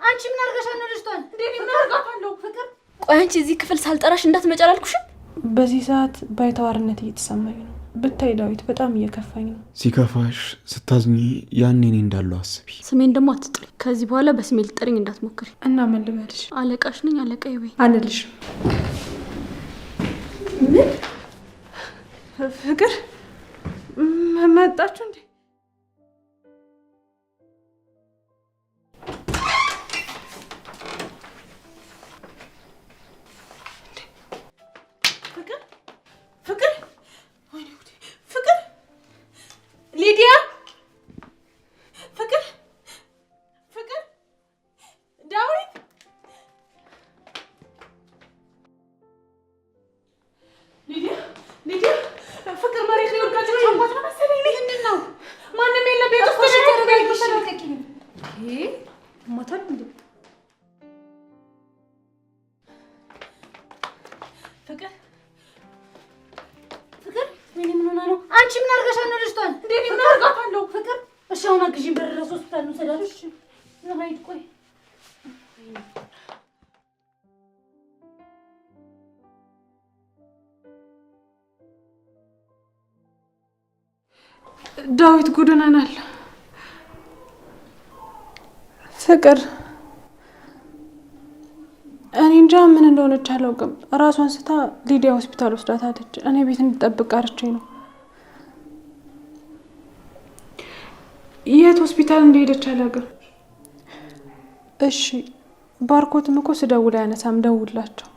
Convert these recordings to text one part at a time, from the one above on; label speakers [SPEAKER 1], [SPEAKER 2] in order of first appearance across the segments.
[SPEAKER 1] አንቺ ምን አርጋሻል ነው ልጅቷን? እንዴ ምን አርጋታለሁ? ፍቅር
[SPEAKER 2] ቆይ አንቺ እዚህ ክፍል ሳልጠራሽ እንዳትመጪ አላልኩሽም?
[SPEAKER 3] በዚህ ሰዓት ባይተዋርነት እየተሰማኝ ነው። ብታይ ዳዊት በጣም እየከፋኝ ነው።
[SPEAKER 4] ሲከፋሽ ስታዝኚ ያኔ እኔ እንዳለው አስቢ።
[SPEAKER 2] ስሜን ደግሞ አትጥሪ። ከዚህ በኋላ በስሜ ልጠሪኝ እንዳትሞክሪ።
[SPEAKER 3] እና ምን ልበልሽ?
[SPEAKER 2] አለቃሽ ነኝ። አለቃዬ በይ።
[SPEAKER 3] አንልሽም።
[SPEAKER 2] ምን
[SPEAKER 3] ፍቅር መጣችሁ እንዴ?
[SPEAKER 1] ሊዲያ ፍቅር ዳዊት ሊዲያ ፍቅር መሬት ላይ ወድቃችሁ ነው ያንኳት ነው መሰለኝ። ምንድነው? ማንም የለም ቤት ውስጥ ተረጋግተሽ ሞታል እንዴ? ፍቅር ምን ሆና ነው? አንቺ ምን አርጋሻል ነው ልጅቷን? እንዴ ምን አርጋታለሁ? ፍቅር እሺ አሁን አግዢኝ በረረ ሆስፒታል ነው ሰዳልሽ። ራይት ቆይ
[SPEAKER 3] ዳዊት ጉድናናል። ፍቅር እኔ እንጃ ምን እንደሆነች አላውቅም። ራሷን ስታ ሊዲያ ሆስፒታል ወስዳታለች። እኔ ቤት እንድጠብቅ አርቼ ነው። የት ሆስፒታል እንደሄደች አላውቅም። እሺ ባርኮትም እኮ ስደውል አያነሳም። ደውላቸው።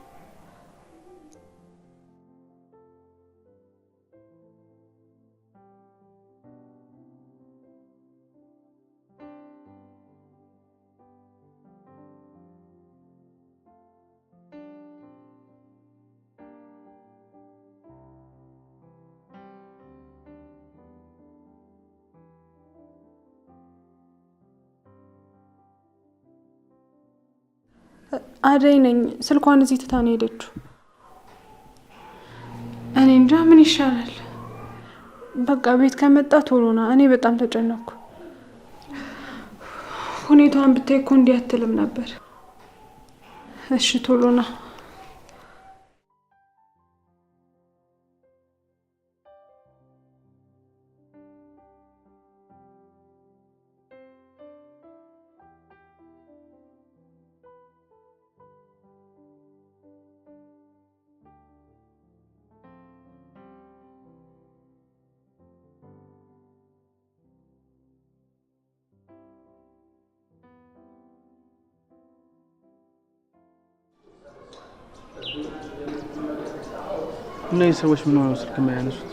[SPEAKER 3] አደይ ነኝ። ስልኳን እዚህ ትታ ነው ሄደችው። እኔ እንጃ ምን ይሻላል። በቃ ቤት ከመጣ ቶሎ ና። እኔ በጣም ተጨነኩ። ሁኔታዋን ብታይ እኮ እንዲህ አትልም ነበር። እሺ ቶሎ ና።
[SPEAKER 5] እነዚህ ሰዎች ምን ሆነው ስልክ የማያነሱት?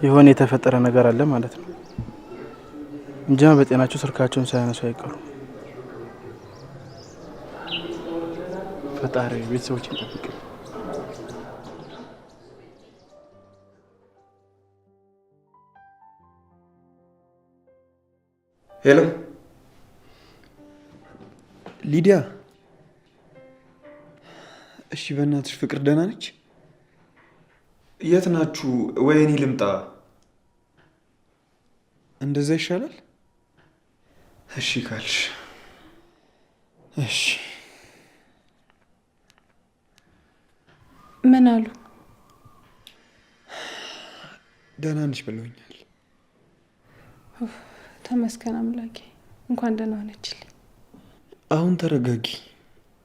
[SPEAKER 5] የሆነ የተፈጠረ ነገር አለ ማለት ነው እንጂ በጤናቸው ስልካቸውን ሳያነሱ አይቀሩም። ፈጣሪ ቤተሰቦችን ይጠብቅ።
[SPEAKER 4] ሄሎ ሊዲያ። እሺ በእናትሽ ፍቅር ደህና ነች? የት ናችሁ? ወይ እኔ ልምጣ? እንደዛ ይሻላል? እሺ ካልሽ እሺ።
[SPEAKER 3] ምን አሉ?
[SPEAKER 4] ደህና ነች ብለውኛል።
[SPEAKER 3] ተመስገን አምላኬ፣ እንኳን ደህና ሆነችልኝ።
[SPEAKER 4] አሁን ተረጋጊ።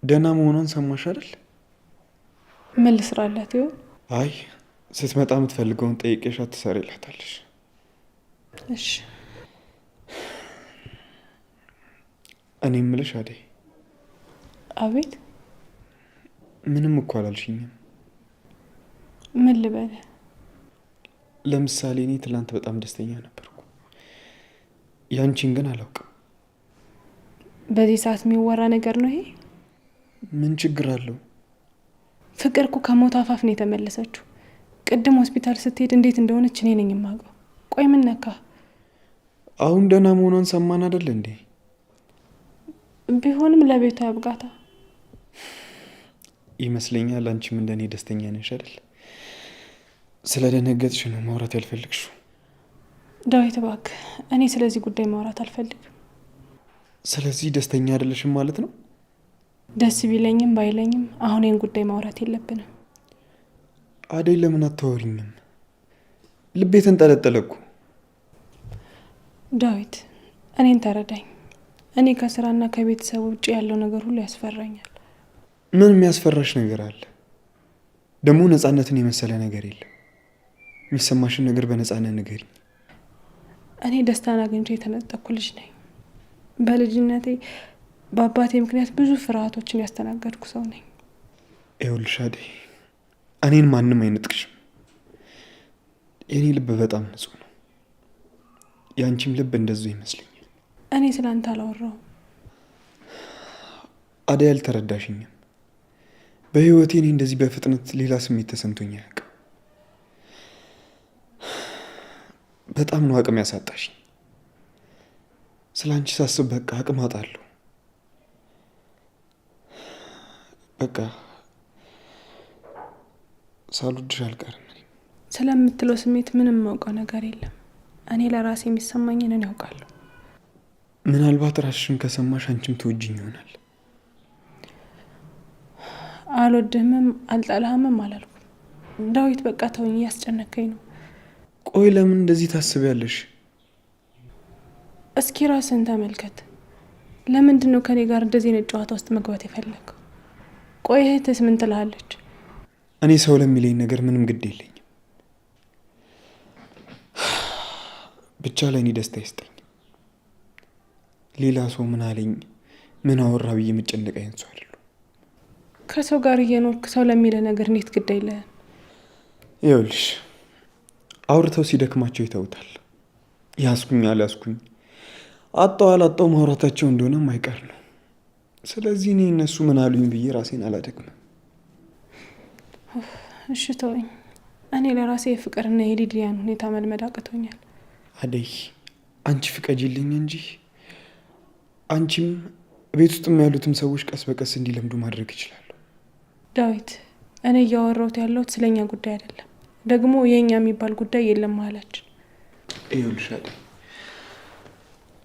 [SPEAKER 4] ደህና መሆኗን ሰማሽ አይደል?
[SPEAKER 3] ምን ልስራላት ይሆን?
[SPEAKER 4] አይ ስትመጣ የምትፈልገውን ጠይቄሻት ትሰሪላታለሽ።
[SPEAKER 3] እሺ።
[SPEAKER 4] እኔ የምልሽ አደይ።
[SPEAKER 3] አቤት።
[SPEAKER 4] ምንም እኮ አላልሽኝም።
[SPEAKER 3] ምን ልበል?
[SPEAKER 4] ለምሳሌ እኔ ትላንት በጣም ደስተኛ ነበርኩ። ያንቺን ግን አላውቅም።
[SPEAKER 3] በዚህ ሰዓት የሚወራ ነገር ነው ይሄ?
[SPEAKER 4] ምን ችግር አለው?
[SPEAKER 3] ፍቅር እኮ ከሞት አፋፍ ነው የተመለሰችው። ቅድም ሆስፒታል ስትሄድ እንዴት እንደሆነች እኔ ነኝ የማውቀው። ቆይ ምን ነካ?
[SPEAKER 4] አሁን ደህና መሆኗን ሰማን አይደል እንዴ?
[SPEAKER 3] ቢሆንም ለቤቷ ያብቃታ
[SPEAKER 4] ይመስለኛል። አንቺም እንደኔ ደስተኛ ነሽ አይደል? ስለደነገጥሽ ነው ማውራት ያልፈልግሽው።
[SPEAKER 3] ዳዊት እባክህ፣ እኔ ስለዚህ ጉዳይ ማውራት አልፈልግም።
[SPEAKER 4] ስለዚህ ደስተኛ አይደለሽም ማለት ነው?
[SPEAKER 3] ደስ ቢለኝም ባይለኝም አሁን ይህን ጉዳይ ማውራት የለብንም።
[SPEAKER 4] አደይ ለምን አታወሪኝም? ልቤ ተንጠለጠለ እኮ።
[SPEAKER 3] ዳዊት እኔን ተረዳኝ። እኔ ከስራና ከቤተሰብ ውጭ ያለው ነገር ሁሉ ያስፈራኛል።
[SPEAKER 4] ምን የሚያስፈራሽ ነገር አለ? ደግሞ ነፃነትን የመሰለ ነገር የለም። የሚሰማሽን ነገር በነፃነት ንገሪኝ።
[SPEAKER 3] እኔ ደስታን አግኝቼ የተነጠቅኩ ልጅ ነኝ። በልጅነቴ በአባቴ ምክንያት ብዙ ፍርሃቶችን ያስተናገድኩ ሰው ነኝ።
[SPEAKER 4] ይኸውልሽ አደይ፣ እኔን ማንም አይነጥቅሽም። የእኔ ልብ በጣም ንጹህ ነው። የአንቺም ልብ እንደዚሁ ይመስለኛል።
[SPEAKER 3] እኔ ስለ አንተ አላወራሁም።
[SPEAKER 4] አደይ አልተረዳሽኝም። በህይወቴ እኔ እንደዚህ በፍጥነት ሌላ ስሜት ተሰምቶኝ አያውቅም። በጣም ነው አቅም ያሳጣሽኝ። ስለ አንቺ ሳስብ በቃ አቅም አጣለሁ። በቃ ሳልወድሽ አልቀርም።
[SPEAKER 3] ስለምትለው ስሜት ምንም ማውቀው ነገር የለም። እኔ ለራሴ የሚሰማኝን እኔ ያውቃለሁ።
[SPEAKER 4] ምናልባት ራስሽን ከሰማሽ አንቺም ትወጂኝ ይሆናል።
[SPEAKER 3] አልወድህምም አልጠላህምም አላልኩም። ዳዊት በቃ ተወኝ፣ እያስጨነከኝ ነው።
[SPEAKER 4] ቆይ ለምን እንደዚህ ታስቢያለሽ?
[SPEAKER 3] እስኪ ራስን ተመልከት። ለምንድን ነው ከኔ ጋር እንደዚህ አይነት ጨዋታ ውስጥ መግባት የፈለገው? ቆይ እህትስ ምን ትልሃለች?
[SPEAKER 4] እኔ ሰው ለሚለኝ ነገር ምንም ግድ የለኝም። ብቻ ለእኔ ደስታ ይስጠኝ። ሌላ ሰው ምን አለኝ ምን አወራ ብዬ የምጨነቅ አይነት ሰው አይደለሁ።
[SPEAKER 3] ከሰው ጋር እየኖርክ ሰው ለሚለ ነገር እንዴት ግድ አይለህም?
[SPEAKER 4] ይኸውልሽ አውርተው ሲደክማቸው ይተውታል። ያስኩኝ አልያስኩኝ አጣው አላጣው ማውራታቸው እንደሆነ ማይቀር ነው። ስለዚህ እኔ እነሱ ምን አሉኝ ብዬ ራሴን አላደክምም።
[SPEAKER 3] እሺ ተወኝ። እኔ ለራሴ የፍቅርና የሊዲያን ሁኔታ መልመድ አቅቶኛል።
[SPEAKER 4] አደይ አንቺ ፍቀጂልኝ እንጂ አንቺም ቤት ውስጥም ያሉትም ሰዎች ቀስ በቀስ እንዲለምዱ ማድረግ ይችላሉ።
[SPEAKER 3] ዳዊት እኔ እያወራሁት ያለሁት ስለኛ ጉዳይ አይደለም። ደግሞ የኛ የሚባል ጉዳይ የለም መሀላችን።
[SPEAKER 4] ይኸውልሽ አደይ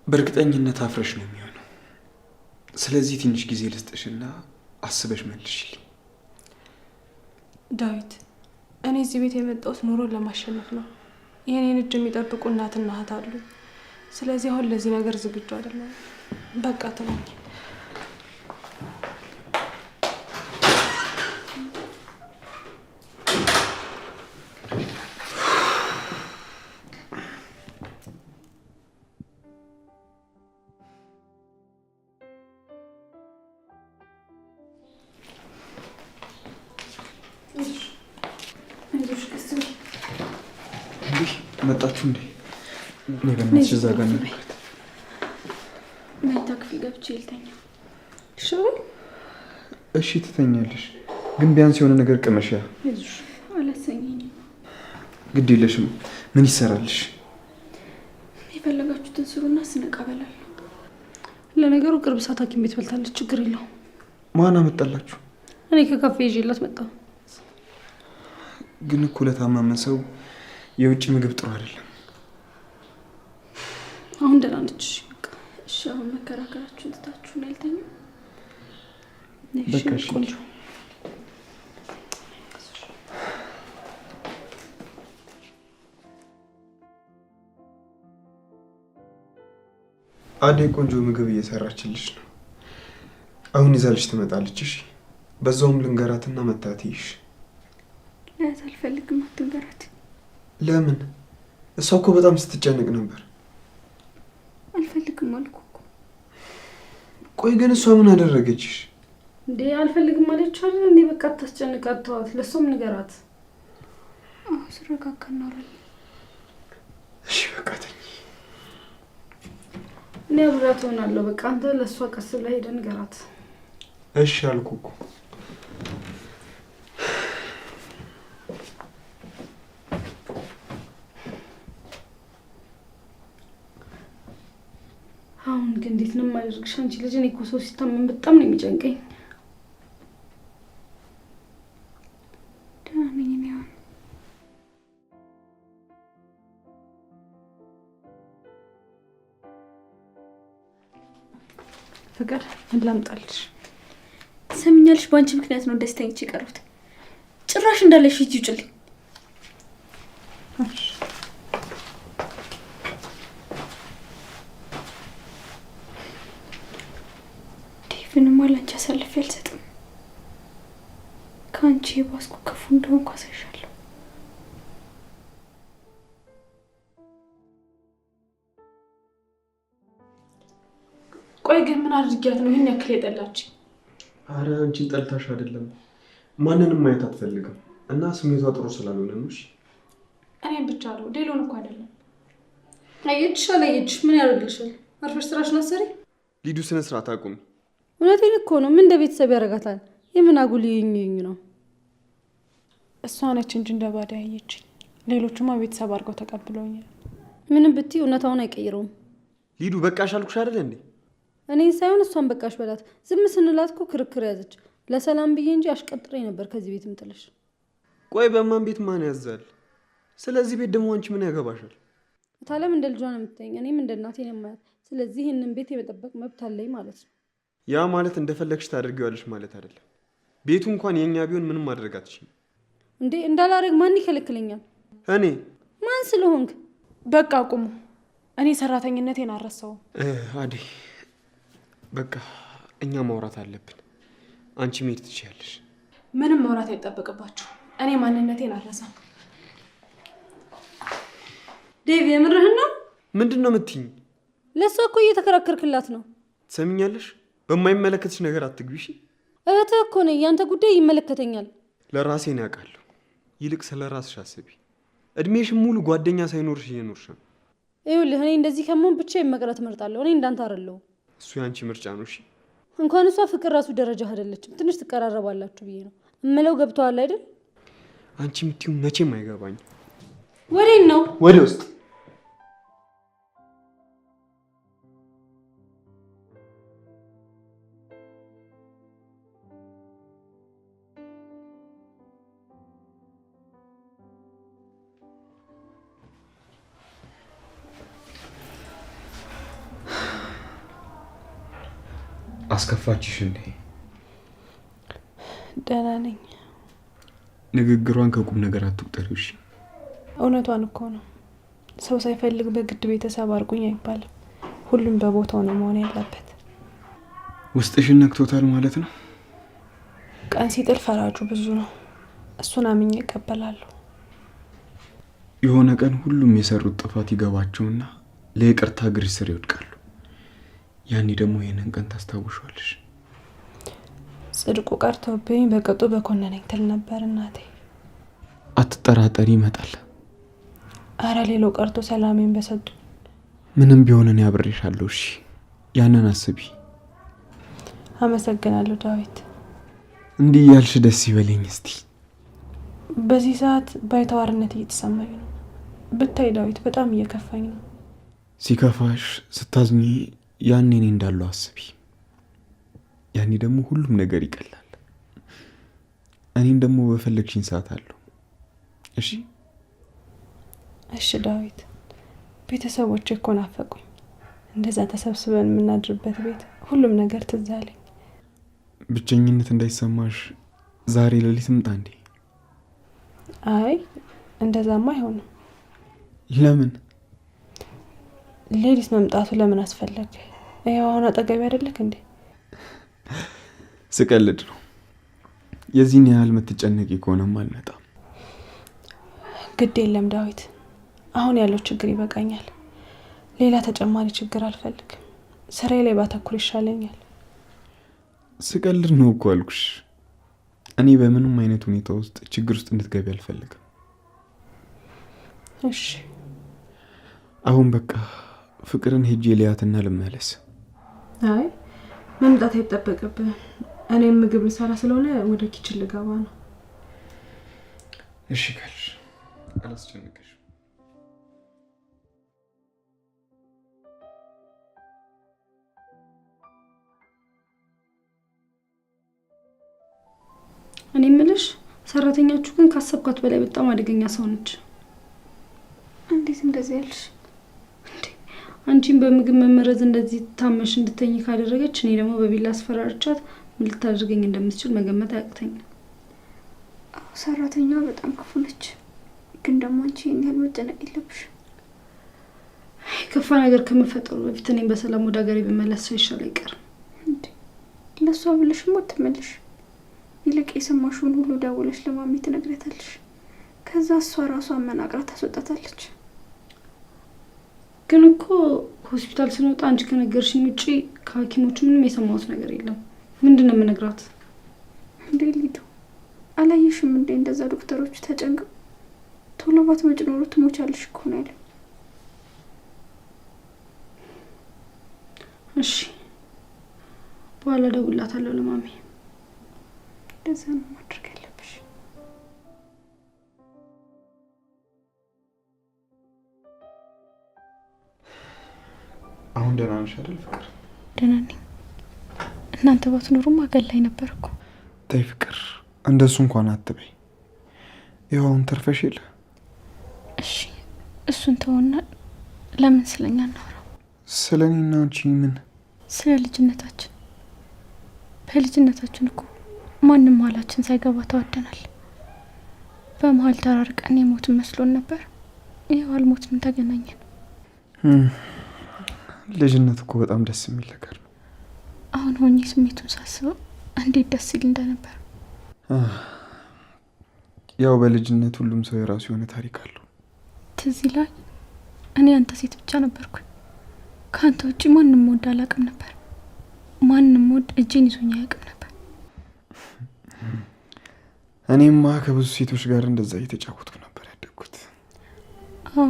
[SPEAKER 4] በእርግጠኝነት አፍረሽ ነው የሚሆነው። ስለዚህ ትንሽ ጊዜ ልስጥሽና አስበሽ መልሽልኝ።
[SPEAKER 3] ዳዊት እኔ እዚህ ቤት የመጣሁት ኑሮን ለማሸነፍ ነው። የኔን እጅ የሚጠብቁ እናትና እህት አሉ። ስለዚህ አሁን ለዚህ ነገር ዝግጁ አይደለም። በቃ ተወኝ።
[SPEAKER 4] መጣችሁ እንዴ? ነገርናች እዛ ጋር ነው።
[SPEAKER 2] መኝታ ክፍል ገብቼ ልተኛ።
[SPEAKER 4] እሺ ትተኛለሽ፣ ግን ቢያንስ የሆነ ነገር ቅመሻ።
[SPEAKER 2] ይዙሽ አላሰኘኝም።
[SPEAKER 4] ግድ የለሽም። ምን ይሰራልሽ?
[SPEAKER 2] የፈለጋችሁትን ስሩና ስነቃ እበላለሁ።
[SPEAKER 1] ለነገሩ ቅርብ ሰዓት ሐኪም ቤት በልታለች። ችግር የለውም።
[SPEAKER 4] ማን አመጣላችሁ?
[SPEAKER 1] እኔ ከካፌ ይዤላት መጣሁ።
[SPEAKER 4] ግን እኮ ለታመመ ሰው የውጭ ምግብ ጥሩ አይደለም።
[SPEAKER 1] አሁን ደህና ነች።
[SPEAKER 2] እሺ አሁን መከራከራችሁን ትታችሁ ነው ያልተኛ?
[SPEAKER 4] በቃ እሺ።
[SPEAKER 1] ቆንጆ
[SPEAKER 4] አደይ ቆንጆ ምግብ እየሰራችልሽ ነው። አሁን ይዛልሽ ትመጣለች። እሺ በዛውም ልንገራትና መታትይሽ።
[SPEAKER 2] ለያት አልፈልግም። አትንገራት።
[SPEAKER 4] ለምን? እሷ እኮ በጣም ስትጨነቅ ነበር።
[SPEAKER 2] አልፈልግም አልኩ እኮ።
[SPEAKER 4] ቆይ ግን እሷ ምን አደረገችሽ
[SPEAKER 1] እንዴ? አልፈልግም አለች አይደል እንዴ? በቃ አታስጨንቃት፣ ተዋት። ለሷም ንገራት።
[SPEAKER 2] አዎ ስረጋጋ እናወራለን።
[SPEAKER 4] እሺ በቃ ተኝ።
[SPEAKER 1] እኔ አብራት ሆናለሁ። በቃ አንተ ለሷ ቀስ ብለህ ሄደህ ንገራት።
[SPEAKER 4] እሺ አልኩ እኮ።
[SPEAKER 1] አሁን ግን እንዴት ነው የማደርግሽ? አንቺ ልጅ እኔ እኮ ሰው ሲታመም በጣም ነው የሚጨንቀኝ።
[SPEAKER 2] ደህና ነኝ እኔ አሁን።
[SPEAKER 3] ፍቅር ምን ላምጣልሽ?
[SPEAKER 2] ሰምኛልሽ? ባንቺ ምክንያት ነው እንደዚህ ተኝቼ የቀረሁት። ጭራሽ እንዳለሽ ሂጂ ውጭልኝ። ዴቭንም አላንቺ አሳልፌ አልሰጥም። ከአንቺ የባስኩ ክፉ እንደሆንኩ አሳይሻለሁ።
[SPEAKER 3] ቆይ ግን ምን አድርጊያት ነው ይሄን ያክል የጠላች?
[SPEAKER 4] አረ አንቺን ጠልታሽ አይደለም፣ ማንንም ማየት አትፈልግም እና ስሜቷ ጥሩ ስላልሆነ ነው። እሺ
[SPEAKER 3] እኔም ብቻ ነው ሌሎን እኮ አይደለም።
[SPEAKER 1] አየችሽ አላየችሽ ምን ያደርግልሻል? አርፈሽ ስራሽን አሰሪ።
[SPEAKER 4] ሊዱ ስነ ስርዓት አቁሚ።
[SPEAKER 1] እውነቴን እኮ ነው። ምን እንደ ቤተሰብ ያደርጋታል? የምን አጉል ይኝ ነው?
[SPEAKER 3] እሷ ነች እንጂ እንደ ባዳ ያየችኝ። ሌሎቹማ ቤተሰብ አድርገው ተቀብለውኛል።
[SPEAKER 1] ምንም ብትይ እውነታውን አይቀይረውም።
[SPEAKER 4] ሊዱ በቃሽ አልኩሽ አይደል እንዴ?
[SPEAKER 1] እኔን ሳይሆን እሷን በቃሽ በላት። ዝም ስንላት እኮ ክርክር ያዘች። ለሰላም ብዬ እንጂ አሽቀጥሬ ነበር ከዚህ ቤት ምጥልሽ።
[SPEAKER 4] ቆይ በማን ቤት ማን ያዛል? ስለዚህ ቤት ደግሞ አንቺ ምን ያገባሻል?
[SPEAKER 1] ታለም እንደ ልጇ ነው የምታየኝ፣ እኔም እንደ እናቴ ነው የማያት። ስለዚህ ይህንን ቤት የመጠበቅ መብት አለኝ ማለት ነው።
[SPEAKER 4] ያ ማለት እንደፈለግሽ ታደርጊዋለሽ ማለት አይደለም። ቤቱ እንኳን የኛ ቢሆን ምንም ማድረግ አትችይም።
[SPEAKER 1] እንዴ እንዳላረግ ማን ይከለክለኛል?
[SPEAKER 4] እኔ
[SPEAKER 1] ማን ስለሆንክ?
[SPEAKER 3] በቃ አቁሙ። እኔ ሰራተኝነቴን አልረሳውም።
[SPEAKER 4] አዴ በቃ እኛ ማውራት አለብን። አንቺ መሄድ ትችያለሽ።
[SPEAKER 3] ምንም ማውራት አይጠበቅባችሁ። እኔ ማንነቴን አልረሳም።
[SPEAKER 1] ዴቭ የምርህን ነው?
[SPEAKER 4] ምንድን ነው የምትይኝ?
[SPEAKER 1] ለእሷ እኮ እየተከራከርክላት ነው።
[SPEAKER 4] ትሰሚኛለሽ? በማይመለከትሽ ነገር አትግቢ እሺ?
[SPEAKER 1] እህትህ እኮ ነኝ። ያንተ ጉዳይ ይመለከተኛል።
[SPEAKER 4] ለራሴ ነው ያውቃለሁ። ይልቅ ስለ ራስሽ አስቢ። እድሜሽን ሙሉ ጓደኛ ሳይኖርሽ እየኖርሽ ነው።
[SPEAKER 1] ይኸውልህ እኔ እንደዚህ ከመሆን ብቻዬን መቅረት እመርጣለሁ። እኔ እንዳንተ አይደለሁም።
[SPEAKER 4] እሱ የአንቺ ምርጫ ነው እሺ?
[SPEAKER 1] እንኳን እሷ ፍቅር ራሱ ደረጃ አይደለችም። ትንሽ ትቀራረባላችሁ ብዬ ነው እምለው። ገብቶሃል አይደል?
[SPEAKER 4] አንቺ የምትይው መቼም አይገባኝም።
[SPEAKER 1] ወዴት ነው?
[SPEAKER 4] ወደ ውስጥ። አስከፋችሽ እንዴ?
[SPEAKER 3] ደህና ነኝ።
[SPEAKER 4] ንግግሯን ከቁም ነገር አትቁጠሪው እሺ?
[SPEAKER 3] እውነቷን እኮ ነው። ሰው ሳይፈልግ በግድ ቤተሰብ አድርጉኝ አይባልም። ሁሉም በቦታው ነው መሆን ያለበት።
[SPEAKER 4] ውስጥሽን ነክቶታል ማለት ነው?
[SPEAKER 3] ቀን ሲጥል ፈራጁ ብዙ ነው። እሱን አምኜ እቀበላለሁ።
[SPEAKER 4] የሆነ ቀን ሁሉም የሰሩት ጥፋት ይገባቸውና ለይቅርታ እግር ስር ይወድቃሉ። ያኔ ደግሞ ይሄንን ቀን ታስታውሻለሽ።
[SPEAKER 3] ጽድቁ ቀርቶብኝ በቅጡ በኮነነኝ ትል ነበር እናቴ።
[SPEAKER 4] አትጠራጠሪ ይመጣል።
[SPEAKER 3] አረ ሌላው ቀርቶ ሰላሜን በሰጡ።
[SPEAKER 4] ምንም ቢሆን እኔ አብሬሻለሁ እሺ? ያንን አስቢ።
[SPEAKER 3] አመሰግናለሁ ዳዊት።
[SPEAKER 4] እንዲህ ያልሽ ደስ ይበለኝ እስቲ።
[SPEAKER 3] በዚህ ሰዓት ባይተዋርነት እየተሰማኝ ነው። ብታይ ዳዊት በጣም እየከፋኝ ነው።
[SPEAKER 4] ሲከፋሽ ስታዝኚ ያኔ እኔ እንዳለው አስቢ። ያኔ ደግሞ ሁሉም ነገር ይቀላል። እኔም ደግሞ በፈለግሽኝ ሰዓት አለው እሺ?
[SPEAKER 3] እሺ ዳዊት። ቤተሰቦቼ እኮ ናፈቁኝ። እንደዛ ተሰብስበን የምናድርበት ቤት፣ ሁሉም ነገር ትዝ አለኝ።
[SPEAKER 4] ብቸኝነት እንዳይሰማሽ ዛሬ ሌሊት ምጣ እንዴ?
[SPEAKER 3] አይ እንደዛማ አይሆንም።
[SPEAKER 4] ለምን?
[SPEAKER 3] ሌሊት መምጣቱ ለምን አስፈለገ? ያው አሁን አጠገቢ አይደለክ እንዴ?
[SPEAKER 4] ስቀልድ ነው። የዚህን ያህል የምትጨነቂ ከሆነም አልመጣም።
[SPEAKER 3] ግድ የለም ዳዊት፣ አሁን ያለው ችግር ይበቃኛል። ሌላ ተጨማሪ ችግር አልፈልግም። ስራዬ ላይ ባተኩር ይሻለኛል።
[SPEAKER 4] ስቀልድ ነው እኮ አልኩሽ። እኔ በምንም አይነት ሁኔታ ውስጥ ችግር ውስጥ እንድትገቢ አልፈልግም።
[SPEAKER 3] እሺ
[SPEAKER 4] አሁን በቃ ፍቅርን ሄጄ ሊያትና ልመለስ።
[SPEAKER 3] አይ መምጣት አይጠበቅብህ። እኔም ምግብ ልሰራ ስለሆነ ወደ ኪችን ልገባ ነው።
[SPEAKER 4] እሺ ካልሽ አላስጨንቅሽ።
[SPEAKER 1] እኔ የምልሽ ሰራተኛችሁ ግን ካሰብኳት በላይ በጣም አደገኛ ሰው ነች።
[SPEAKER 2] እንዴት እንደዚህ ያልሽ? እንዴ አንቺን በምግብ መመረዝ እንደዚህ ታመሽ እንድተኝ ካደረገች እኔ ደግሞ በቢላ አስፈራርቻት ምን ልታደርገኝ እንደምትችል መገመት አያቅተኝም።
[SPEAKER 6] ሰራተኛዋ በጣም ክፉ ነች፣ ግን ደግሞ አንቺ ይሄን ያህል መጨነቅ የለብሽ።
[SPEAKER 2] ከፋ ነገር ከመፈጠሩ በፊት እኔም በሰላም ወደ ሀገሬ ብመለስ ይሻል አይቀርም።
[SPEAKER 6] ለሷ ብለሽ ሞት ትመለሽ። ይልቅ የሰማሽውን ሁሉ ደውለሽ ለማሚ ትነግሪያታለሽ። ከዛ እሷ ራሷ አመናቅራ ታስወጣታለች።
[SPEAKER 2] ግን እኮ ሆስፒታል ስንወጣ አንቺ ከነገርሽኝ ውጪ ከሐኪሞቹ ምንም የሰማሁት ነገር የለም። ምንድን ነው የምነግራት?
[SPEAKER 6] እንዴ ሊዱ አላየሽም እንዴ እንደዛ ዶክተሮቹ ተጨንቀው ቶሎ ባትመጪ ኖሮ ትሞቻለሽ እኮ ነው ያለው።
[SPEAKER 2] እሺ በኋላ እደውልላታለሁ ለማሚ።
[SPEAKER 6] እንደዛ ነው ማድረግ ያለብሽ።
[SPEAKER 4] አሁን ደህና ነሽ አይደል ፍቅር?
[SPEAKER 6] ደህና ነኝ። እናንተ ባትኖሩም አገል ላይ ነበር እኮ።
[SPEAKER 4] ተይ ፍቅር እንደሱ እንኳን አትበይ። ይኸው አሁን ተርፈሽ የለ።
[SPEAKER 6] እሺ እሱን ተውና ለምን ስለኛ እናወራው?
[SPEAKER 4] ስለ እኔና አንቺ ምን?
[SPEAKER 6] ስለ ልጅነታችን። በልጅነታችን እኮ ማንም መሀላችን ሳይገባ ተዋደናል። በመሀል ተራርቀን የሞትን መስሎን ነበር። ይኸው አልሞትንም፣ ተገናኘን።
[SPEAKER 4] ልጅነት እኮ በጣም ደስ የሚል ነገር ነው።
[SPEAKER 6] አሁን ሆኜ ስሜቱን ሳስበው እንዴት ደስ ይል እንደነበር።
[SPEAKER 4] ያው በልጅነት ሁሉም ሰው የራሱ የሆነ ታሪክ አለው።
[SPEAKER 6] ትዝ ይላል። እኔ አንተ ሴት ብቻ ነበርኩኝ። ከአንተ ውጪ ማንም ወድ አላውቅም ነበር። ማንም ወድ እጄን ይዞኝ አያውቅም ነበር።
[SPEAKER 4] እኔማ ከብዙ ሴቶች ጋር እንደዛ እየተጫወትኩ ነበር ያደግኩት።
[SPEAKER 6] አዎ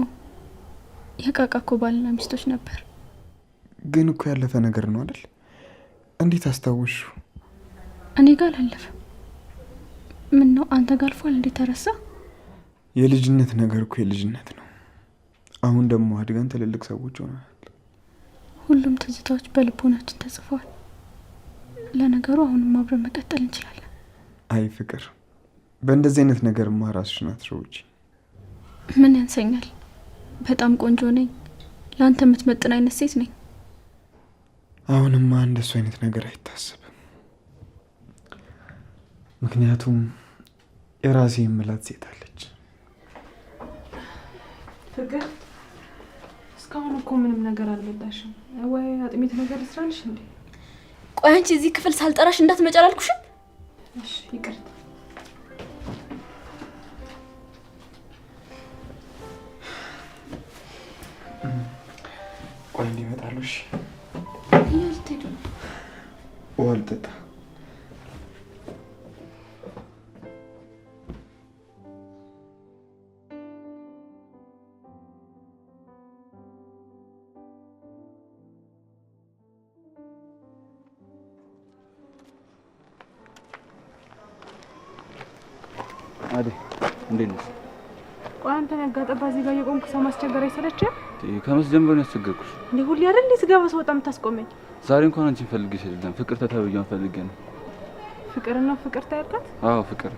[SPEAKER 6] የቃቃ እኮ ባልና ሚስቶች ነበር።
[SPEAKER 4] ግን እኮ ያለፈ ነገር ነው አይደል? እንዴት አስታወሹ?
[SPEAKER 6] እኔ ጋር አላለፈም። ምን ነው አንተ ጋር አልፏል? እንዴት ተረሳ?
[SPEAKER 4] የልጅነት ነገር እኮ የልጅነት ነው። አሁን ደግሞ አድገን ትልልቅ ሰዎች ሆነናል።
[SPEAKER 6] ሁሉም ትዝታዎች በልቦናችን ተጽፈዋል። ለነገሩ አሁንም አብረን መቀጠል እንችላለን።
[SPEAKER 4] አይ ፍቅር፣ በእንደዚህ አይነት ነገርማ ራስሽን አትሸውጂ።
[SPEAKER 6] ምን ያንሰኛል? በጣም ቆንጆ ነኝ። ለአንተ የምትመጥን አይነት ሴት ነኝ።
[SPEAKER 4] አሁንማ እንደሱ አይነት ነገር አይታሰብም። ምክንያቱም የራሴ የምላት ሴት አለች።
[SPEAKER 3] ፍቅር እስካሁን እኮ ምንም ነገር አልበላሽም ወይ? አጥሚት ነገር ልስራልሽ እንዴ?
[SPEAKER 2] ቆይ አንቺ እዚህ ክፍል ሳልጠራሽ እንዳትመጪ አላልኩሽም?
[SPEAKER 3] እሺ ይቅርታ።
[SPEAKER 4] ቆይ እንዲመጣሉ። እሺ
[SPEAKER 6] እያልትሄዱ ነው።
[SPEAKER 4] ውሃ ልጠጣ።
[SPEAKER 7] አዴ እንዴት ነሽ?
[SPEAKER 3] ቆይ አንተን ያጋጠባ እዚህ ጋር የቆምኩ ሰው ማስቸገር አይሰለችም?
[SPEAKER 7] ከመስ ጀምሮ ነው ያስቸገርኩሽ።
[SPEAKER 3] እንዴ ሁሌ አይደል ስገባ ስወጣ የምታስቆመኝ?
[SPEAKER 7] ዛሬ እንኳን አንቺን ፈልጌሽ አይደለም፣ ፍቅር ተታብያውን ፈልጌ ነው።
[SPEAKER 3] ፍቅርና ፍቅር ታያልካት?
[SPEAKER 7] አዎ ፍቅር።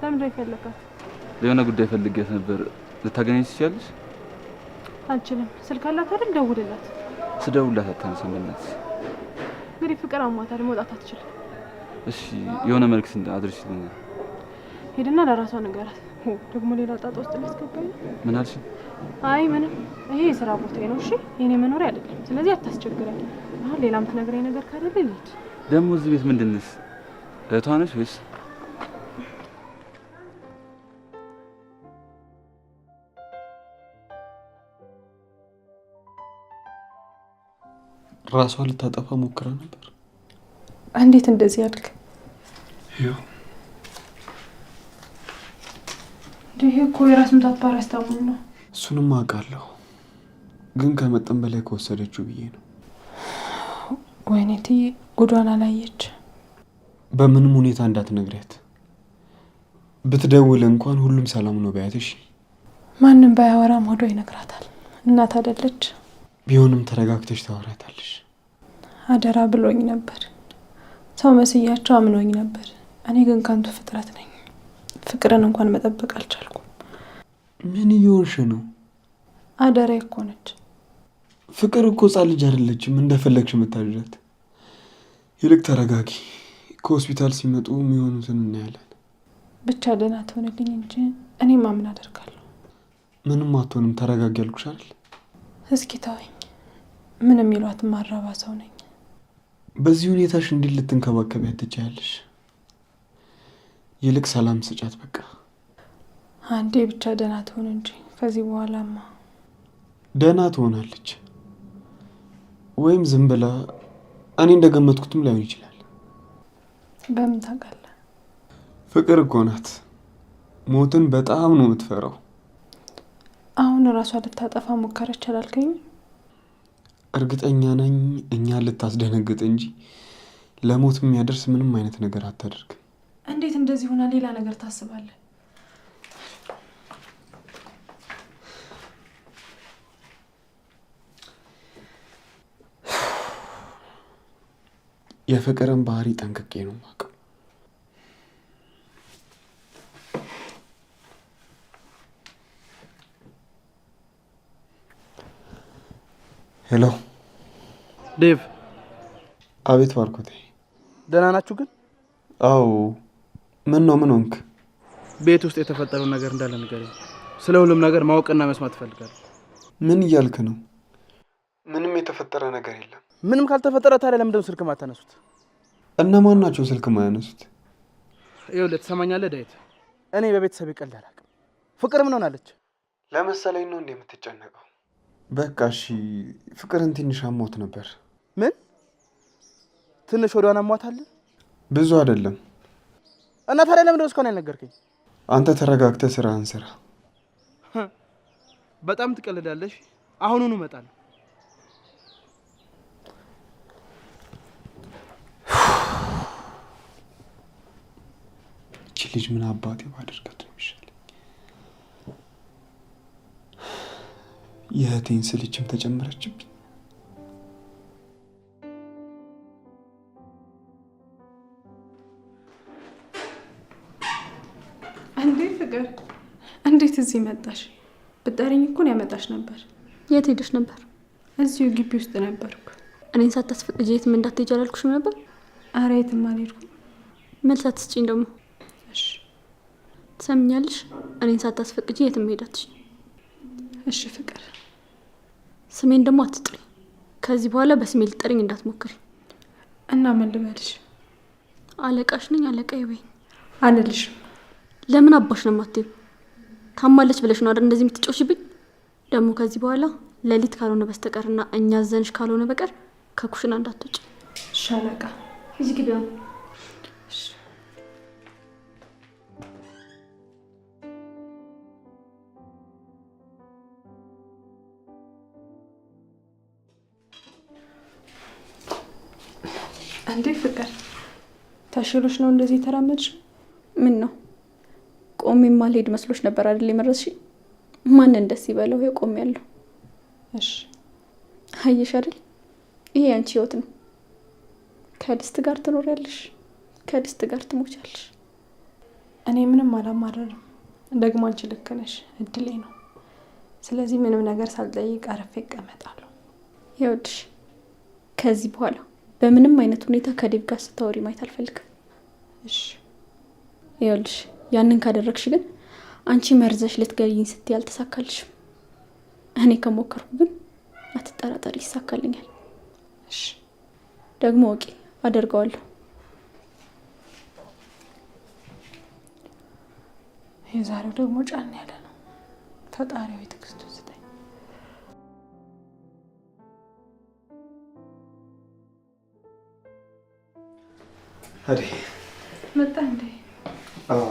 [SPEAKER 3] ለምን ነው የፈለካት?
[SPEAKER 7] ለሆነ ጉዳይ ፈልጌያት ነበር። ልታገናኝ ትችያለሽ?
[SPEAKER 3] አልችልም። ስልክ አላት አይደል? ደውልላት።
[SPEAKER 7] ስደውልላት አታነሳም። በእናትሽ
[SPEAKER 3] እንግዲህ ፍቅር አሟታል፣ መውጣት አትችልም።
[SPEAKER 7] እሺ የሆነ መልዕክት አድርሽልኝ።
[SPEAKER 3] ሄድና ለራሷ ንገራት። ደግሞ ሌላ ጣጣ ውስጥ ሊያስገባኝ።
[SPEAKER 7] ምን አልሽ?
[SPEAKER 3] አይ ምንም፣ ይሄ የስራ ቦታዬ ነው። እሺ የኔ መኖሪያ አይደለም። ስለዚህ አታስቸግረኝ። አሁን ሌላ የምትነግረኝ ነገር ካለ ልሂድ።
[SPEAKER 7] ደግሞ እዚህ ቤት ምንድን ነሽ? እህቷ ነሽ ወይስ?
[SPEAKER 4] ራሷ ልታጠፋ ሞክራ ነበር።
[SPEAKER 3] እንዴት እንደዚህ አድርግ? ይሄ እኮ የራስ ምታት ፓራስታሞል ነው።
[SPEAKER 4] እሱንም አውቃለሁ፣ ግን ከመጠን በላይ ከወሰደችው ብዬ ነው።
[SPEAKER 3] ወይኔ እትዬ ጉዷን አላየች።
[SPEAKER 4] በምንም ሁኔታ እንዳትነግሪያት። ብትደውል እንኳን ሁሉም ሰላም ነው በያት። እሺ
[SPEAKER 3] ማንም ባያወራም ሆዶ ይነግራታል። እናት አይደለች?
[SPEAKER 4] ቢሆንም ተረጋግተሽ ታወራታለሽ።
[SPEAKER 3] አደራ ብሎኝ ነበር። ሰው መስያቸው አምኖኝ ነበር። እኔ ግን ከንቱ ፍጥረት ነኝ። ፍቅርን እንኳን መጠበቅ አልቻልኩም።
[SPEAKER 4] ምን እየሆንሽ ነው?
[SPEAKER 3] አደራ እኮ ነች።
[SPEAKER 4] ፍቅር እኮ ሕፃን ልጅ አይደለችም እንደፈለግሽ የምታድራት። ይልቅ ተረጋጊ። ከሆስፒታል ሲመጡ የሚሆኑትን እናያለን።
[SPEAKER 3] ብቻ ደህና ትሆንልኝ እንጂ እኔማ ምን አደርጋለሁ?
[SPEAKER 4] ምንም አትሆንም። ተረጋጊ ያልኩሽ አይደል?
[SPEAKER 3] እስኪ ተወኝ። ምን የሚሏት ማራባ ሰው ነኝ።
[SPEAKER 4] በዚህ ሁኔታሽ እንዴት ልትንከባከቢያት ትችያለሽ? ይልቅ ሰላም ስጫት በቃ።
[SPEAKER 3] አንዴ ብቻ ደህና ትሆን እንጂ ከዚህ በኋላማ
[SPEAKER 4] ደህና ትሆናለች። ወይም ዝም ብላ እኔ እንደገመትኩትም ላይሆን ይችላል።
[SPEAKER 3] በምን ታውቃለህ?
[SPEAKER 4] ፍቅር እኮ ናት። ሞትን በጣም ነው የምትፈራው።
[SPEAKER 3] አሁን እራሷ ልታጠፋ ሞከረች አላልከኝም?
[SPEAKER 4] እርግጠኛ ነኝ እኛን ልታስደነግጥ እንጂ ለሞት የሚያደርስ ምንም አይነት ነገር አታደርግም።
[SPEAKER 3] እንዴት እንደዚህ ሆና ሌላ ነገር ታስባለህ?
[SPEAKER 4] የፍቅርን ባህሪ ጠንቅቄ ነው የማውቀው። ሄሎ
[SPEAKER 5] ዴቭ።
[SPEAKER 4] አቤት ባርኮቴ።
[SPEAKER 5] ደህና ናችሁ ግን?
[SPEAKER 4] አዎ። ምን ነው? ምን ሆንክ?
[SPEAKER 5] ቤት ውስጥ የተፈጠረውን ነገር እንዳለ ንገረኝ። ስለ ሁሉም ነገር ማወቅና መስማት እፈልጋለሁ።
[SPEAKER 4] ምን እያልክ ነው? ምንም የተፈጠረ ነገር የለም።
[SPEAKER 5] ምንም ካልተፈጠረ ታዲያ ለምንድነው ስልክ ማታነሱት?
[SPEAKER 4] እነማን ናቸው ስልክ ማያነሱት?
[SPEAKER 5] ይኸውልህ ትሰማኛለህ ዳዊት፣ እኔ በቤተሰብ ቀልድ አላውቅም። ፍቅር ምን ሆናለች?
[SPEAKER 4] ለመሰለኝ ነው እንዴ የምትጨነቀው? በቃ እሺ፣ ፍቅርን ትንሽ አሟት ነበር።
[SPEAKER 5] ምን? ትንሽ ወዷን አሟታል?
[SPEAKER 4] ብዙ አይደለም።
[SPEAKER 5] እና ታዲያ ለምንድነው እስካሁን ያልነገርከኝ?
[SPEAKER 4] አንተ ተረጋግተህ ስራህን ስራ።
[SPEAKER 5] በጣም ትቀልዳለሽ። አሁኑኑ እመጣለሁ።
[SPEAKER 4] እቺ ልጅ ምን አባቴ ባደርጋት ነው የሚሻለኝ? የእህቴን ስልችም ተጨመረችብኝ።
[SPEAKER 3] እንዴ ፍቅር፣ እንዴት እዚህ መጣሽ? ብጠሪኝ እኮ ነው ያመጣሽ ነበር።
[SPEAKER 6] የት ሄደሽ ነበር?
[SPEAKER 3] እዚሁ ግቢ ውስጥ ነበርኩ።
[SPEAKER 6] እኔን ሳታስፈቅጂ የትም እንዳትሄጂ አላልኩሽም ነበር?
[SPEAKER 3] ኧረ የትም አልሄድኩም።
[SPEAKER 6] መልስ አትስጪኝ ደግሞ።
[SPEAKER 3] እሺ
[SPEAKER 6] ትሰምኛለሽ? እኔን ሳታስፈቅጂ የትም መሄድ አትችይም።
[SPEAKER 3] እሺ ፍቅር።
[SPEAKER 6] ስሜን ደግሞ አትጥሪ። ከዚህ በኋላ በስሜ ልጠሪኝ እንዳትሞክሪ።
[SPEAKER 3] እና ምን ልበልሽ?
[SPEAKER 6] አለቃሽ ነኝ። አለቃዬ በይኝ።
[SPEAKER 3] አልልሽም።
[SPEAKER 6] ለምን አባሽ ነው የማትይው? ታማለች ብለሽ ነው አይደል እንደዚህ የምትጮሽብኝ? ደግሞ ከዚህ በኋላ ሌሊት ካልሆነ በስተቀርና እኛ ዘንሽ ካልሆነ በቀር ከኩሽና እንዳትወጪ።
[SPEAKER 3] እሺ አለቃ።
[SPEAKER 6] እዚህ ግቢ ነው።
[SPEAKER 3] እንዴ ፍቅር፣ ተሽሎሽ ነው እንደዚህ ተራመድሽ?
[SPEAKER 6] ምን ነው ቆሜ ማልሄድ መስሎሽ ነበር አይደል የመረስሽ? ማንን ደስ ይበለው ቆሜ ያለው።
[SPEAKER 3] እሺ
[SPEAKER 6] አየሽ አይደል? ይሄ አንቺ ህይወት ነው። ከድስት ጋር ትኖሪያለሽ፣ ከድስት ጋር ትሞቻለሽ።
[SPEAKER 3] እኔ ምንም አላማረርም። ደግሞ አንቺ ልክ ነሽ፣ እድሌ ነው። ስለዚህ ምንም ነገር ሳልጠይቅ አረፌ እቀመጣለሁ።
[SPEAKER 6] ይኸውልሽ ከዚህ በኋላ በምንም አይነት ሁኔታ ከዴቭ ጋር ስታወሪ ማየት አልፈልግም።
[SPEAKER 3] እሺ
[SPEAKER 6] ይኸውልሽ ያንን ካደረግሽ ግን አንቺ መርዘሽ ልትገሪኝ ስትይ አልተሳካልሽም። እኔ ከሞከርኩ ግን አትጠራጠሪ፣ ይሳካልኛል።
[SPEAKER 3] እሺ
[SPEAKER 6] ደግሞ ወቂ አደርገዋለሁ።
[SPEAKER 3] የዛሬው ደግሞ ጫን ያለ ነው። ፈጣሪው ትዕግስቱን ስጠኝ።
[SPEAKER 4] አዴ
[SPEAKER 3] መጣ እንዴ?
[SPEAKER 4] አዎ።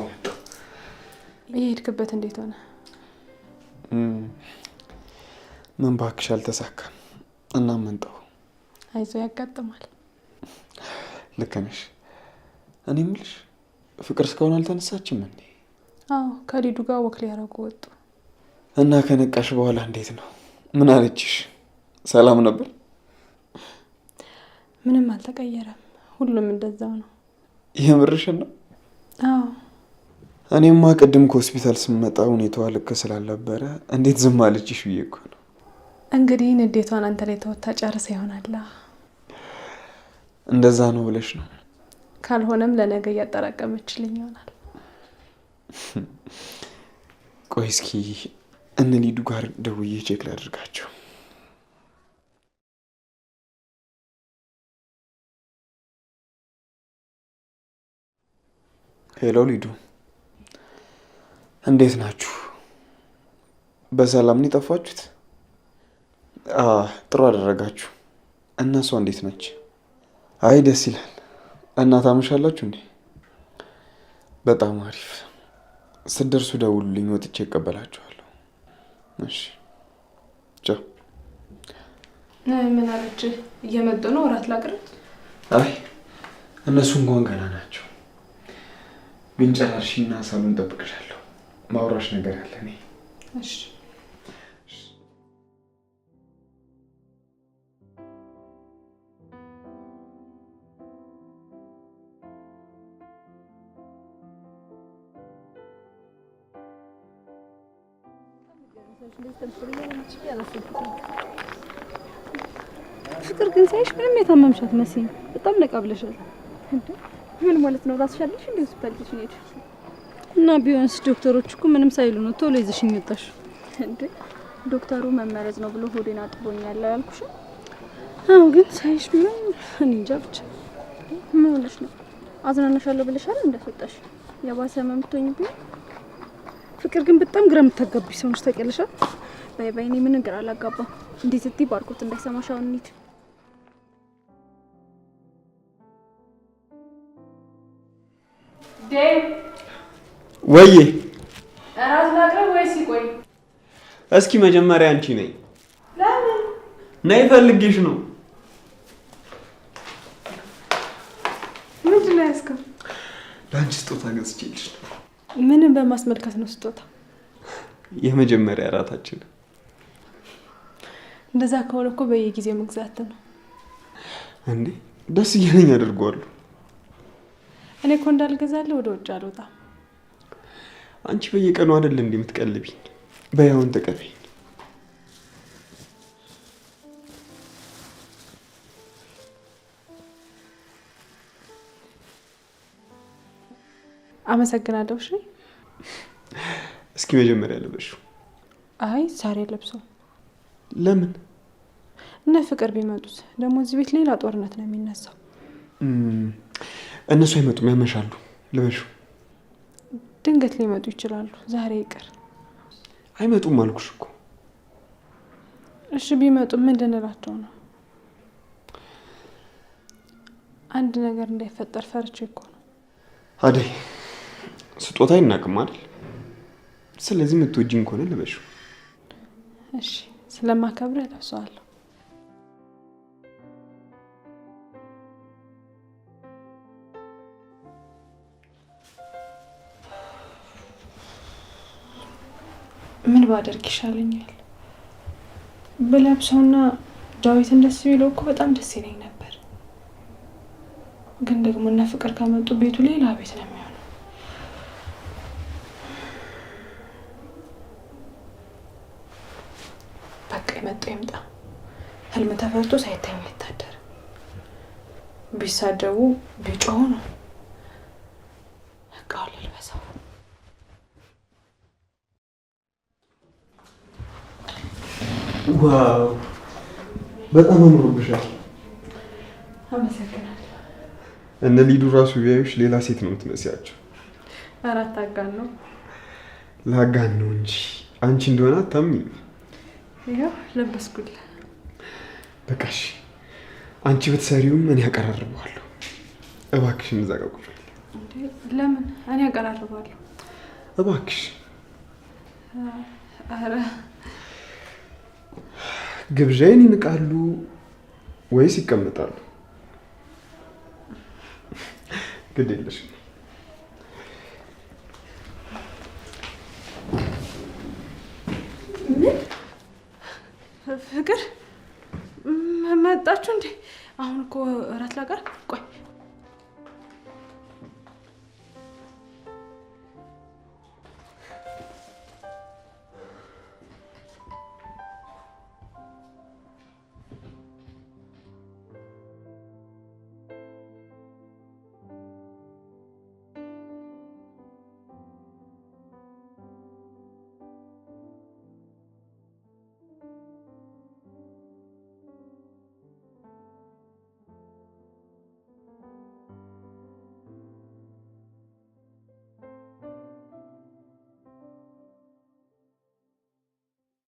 [SPEAKER 3] የሄድክበት እንዴት ሆነ?
[SPEAKER 4] ምን ባክሽ አልተሳካም እና መንጠው።
[SPEAKER 3] አይዞ ያጋጥማል።
[SPEAKER 4] ልክ ነሽ። እኔ የምልሽ ፍቅር እስካሁን አልተነሳችም እንዴ?
[SPEAKER 3] አዎ ከሊዱ ጋር ወክ ሊያደርጉ ወጡ።
[SPEAKER 4] እና ከነቃሽ በኋላ እንዴት ነው? ምን አለችሽ? ሰላም ነበር?
[SPEAKER 3] ምንም አልተቀየረም። ሁሉም እንደዛው ነው።
[SPEAKER 4] የምርሽን ነው?
[SPEAKER 3] አዎ
[SPEAKER 4] እኔማ ቅድም ከሆስፒታል ስመጣ ሁኔታዋ ልክ ስላልነበረ እንዴት ዝም አለችሽ ብዬ እኮ ነው።
[SPEAKER 3] እንግዲህ ንዴቷን አንተ ላይ ተወታ ጨርሰ ይሆናል።
[SPEAKER 4] እንደዛ ነው ብለሽ ነው?
[SPEAKER 3] ካልሆነም ለነገ እያጠራቀመችልኝ ይሆናል።
[SPEAKER 4] ቆይ እስኪ እነ ሊዱ ጋር ደውዬ ቼክ ላድርጋቸው። ሄሎ ሊዱ፣ እንዴት ናችሁ? በሰላም ነው የጠፋችሁት? ጥሩ አደረጋችሁ። እነሷ እንዴት ነች? አይ ደስ ይላል። እና ታመሻላችሁ እንዴ? በጣም አሪፍ። ስትደርሱ ደውሉልኝ፣ ወጥቼ እቀበላችኋለሁ። እሺ ቻው።
[SPEAKER 3] ምን አለች? እየመጡ ነው? እራት ላቅርብ?
[SPEAKER 4] አይ እነሱ እንኳን ገና ናቸው። ብንጨራርሽና ሳሎን ጠብቅሻለሁ። ማውራሽ ነገር አለ። እኔ
[SPEAKER 3] እሺ
[SPEAKER 2] ፍቅር ግን ሳይሽ ምንም የታመምሻት መሲል በጣም ነቃ ብለሻል።
[SPEAKER 6] ምን ማለት ነው? ራስሽ ያለሽ እንዴ ሆስፒታል ልጅ ነሽ?
[SPEAKER 2] እና ቢሆንስ ዶክተሮች እኮ ምንም ሳይሉ ነው ቶሎ ይዘሽኝ ወጣሽ።
[SPEAKER 6] እንዴ ዶክተሩ መመረዝ ነው ብሎ ሆዴን አጥቦኛል አላልኩሽ?
[SPEAKER 2] አዎ ግን ሳይሽ ምንም እኔ እንጃ ብቻ።
[SPEAKER 6] ምን ሆነሽ ነው? አዝናናሻለሁ ብለሻል እንደፈጣሽ የባሰ መምቶኝብኝ።
[SPEAKER 2] ፍቅር ግን በጣም ግራ የምታጋቢ ሰው ነሽ ታውቂያለሽ።
[SPEAKER 6] በይ እኔ ምን ነገር አላጋባም። እንዴት ስትይ ባርኮት እንዳይሰማሽ አሁን እንሂድ።
[SPEAKER 4] ወይዬ
[SPEAKER 3] እራት ላቅርብ ወይስ ይቆይ?
[SPEAKER 4] እስኪ መጀመሪያ አንቺ ነኝ።
[SPEAKER 3] ለምን?
[SPEAKER 4] ነይ ፈልጌሽ ነው።
[SPEAKER 3] ምንድን ነው ያዝከው?
[SPEAKER 4] ለአንቺ ስጦታ ገዝቼልሽ ነው።
[SPEAKER 3] ምንም በማስመልከት ነው ስጦታ?
[SPEAKER 4] የመጀመሪያ እራታችን።
[SPEAKER 3] እንደዛ ከሆነ እኮ በየጊዜው መግዛት ነው
[SPEAKER 4] እንዴ? ደስ እያለኝ አድርጓለሁ።
[SPEAKER 3] እኔ እኮ እንዳልገዛለሁ ወደ ውጭ አልወጣም።
[SPEAKER 4] አንቺ በየቀኑ አይደል እንዴ የምትቀልቢኝ? በያውን ተቀበይኝ።
[SPEAKER 3] አመሰግናለሁ። እሺ
[SPEAKER 4] እስኪ መጀመሪያ ልበሽው።
[SPEAKER 3] አይ ዛሬ ለብሶ
[SPEAKER 4] ለምን?
[SPEAKER 3] እነ ፍቅር ቢመጡት ደግሞ እዚህ ቤት ሌላ ጦርነት ነው የሚነሳው።
[SPEAKER 4] እነሱ አይመጡም፣ ያመሻሉ። ልበሽው።
[SPEAKER 3] ድንገት ሊመጡ ይችላሉ። ዛሬ ይቅር።
[SPEAKER 4] አይመጡም አልኩሽ እኮ።
[SPEAKER 3] እሺ ቢመጡ ምን ልንላቸው ነው? አንድ ነገር እንዳይፈጠር ፈርቼ እኮ ነው።
[SPEAKER 4] አደይ ስጦታ አይናቅም አይደል? ስለዚህ የምትወጂኝ ከሆነ ልበሽው።
[SPEAKER 3] እሺ ስለማከብርህ ለብሰዋለሁ። ምን ባደርግ ይሻለኛል? ብለብሰውና ዳዊትን ደስ ቢለው እኮ በጣም ደስ ይለኝ ነበር። ግን ደግሞ እና ፍቅር ከመጡ ቤቱ ሌላ ቤት ነው የሚሆነው። በቃ የመጣ ይምጣ። ህልም ተፈርቶ ሳይተኛ ይታደር። ቢሳደቡ ቢጮሁ ነው። በቃ ልልበሰው።
[SPEAKER 4] ዋው በጣም አምሮብሻል።
[SPEAKER 3] አመሰግናለሁ።
[SPEAKER 4] እነ ሊዱ ራሱ ቢያዩሽ ሌላ ሴት ነው የምትመስያቸው።
[SPEAKER 3] አራት አጋን ነው
[SPEAKER 4] ላጋን ነው እንጂ አንቺ እንደሆነ አታምኚኝ።
[SPEAKER 3] ይኸው ለበስኩልህ።
[SPEAKER 4] በቃሽ አንቺ ብትሰሪውም እኔ ያቀራርበዋለሁ። እባክሽን እዛ ጋር ቁጭ በይ።
[SPEAKER 3] ለምን? እኔ ያቀራርባለሁ።
[SPEAKER 4] እባክሽ።
[SPEAKER 3] ኧረ
[SPEAKER 4] ግብዣዬን ይንቃሉ ወይስ ይቀመጣሉ? ግድ የለሽም።
[SPEAKER 3] ፍቅር መጣችሁ እንዴ? አሁን እኮ እራት ላቀር። ቆይ